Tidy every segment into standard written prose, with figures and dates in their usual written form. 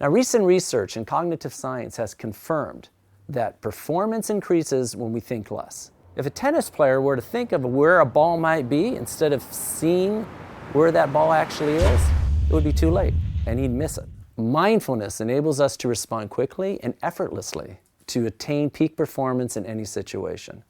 Now, recent research in cognitive science has confirmed that performance increases when we think less. If a tennis player were to think of where a ball might be instead of seeing where that ball actually is, it would be too late and he'd miss it. Mindfulness enables us to respond quickly and effortlessly to attain peak performance in any situation.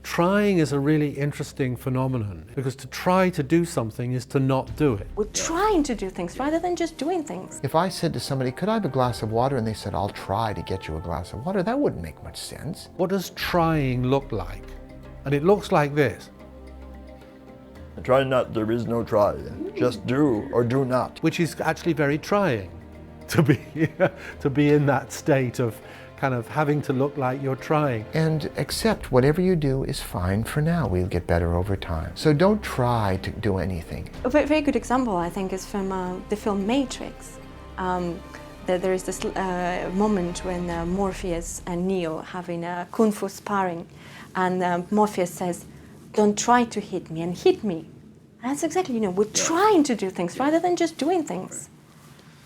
Trying is a really interesting phenomenon, because to try to do something is to not do it. We're trying to do things rather than just doing things. If I said to somebody, could I have a glass of water? And they said, I'll try to get you a glass of water, that wouldn't make much sense. What does trying look like? And it looks like this. Try not, there is no try. Just do or do not. Which is actually very trying, to be in that state of kind of having to look like you're trying. And accept whatever you do is fine for now. We'll get better over time. So don't try to do anything. A very good example, I think, is from the film Matrix. There is this moment when Morpheus and Neo having a kung fu sparring, and Morpheus says, "Don't try to hit me," and hit me. And that's exactly, we're trying to do things rather than just doing things.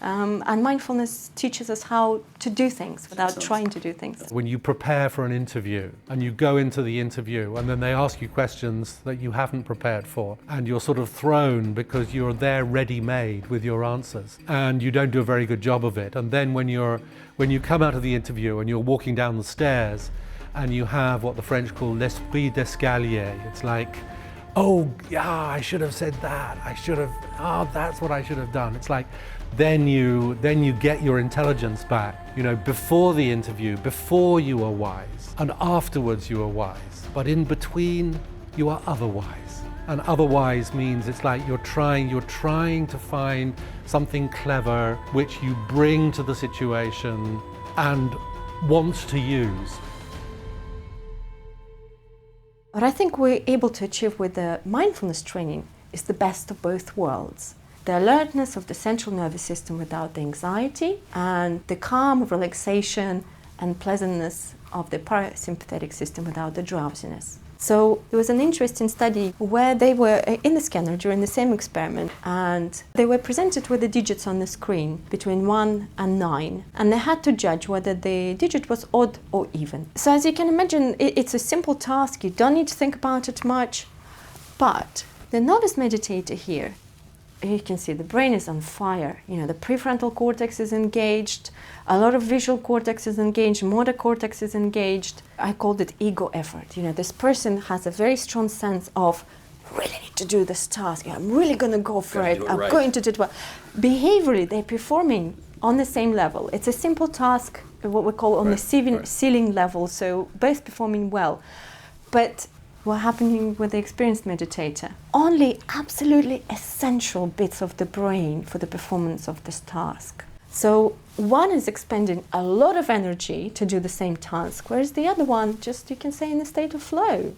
And mindfulness teaches us how to do things without trying to do things. When you prepare for an interview and you go into the interview and then they ask you questions that you haven't prepared for, and you're sort of thrown because you're there ready-made with your answers and you don't do a very good job of it. And then when you come out of the interview and you're walking down the stairs and you have what the French call l'esprit d'escalier, it's like, oh yeah, I should have said that, that's what I should have done. It's like, then you get your intelligence back. Before the interview, before you were wise, and afterwards you are wise. But in between, you are otherwise. And otherwise means it's like you're trying to find something clever which you bring to the situation and want to use. What I think we're able to achieve with the mindfulness training is the best of both worlds. The alertness of the central nervous system without the anxiety, and the calm, relaxation and pleasantness of the parasympathetic system without the drowsiness. So there was an interesting study where they were in the scanner during the same experiment, and they were presented with the digits on the screen between 1 and 9, and they had to judge whether the digit was odd or even. So as you can imagine, it's a simple task, you don't need to think about it much, but the novice meditator here, you can see the brain is on fire. The prefrontal cortex is engaged, a lot of visual cortex is engaged, motor cortex is engaged. I called it ego effort. This person has a very strong sense of, really need to do this task. I'm really going to go for it. I'm going to do it well. Behaviorally, they're performing on the same level. It's a simple task, what we call on the ceiling level, so both performing well. But what's happening with the experienced meditator? Only absolutely essential bits of the brain for the performance of this task. So one is expending a lot of energy to do the same task, whereas the other one just, you can say, in a state of flow.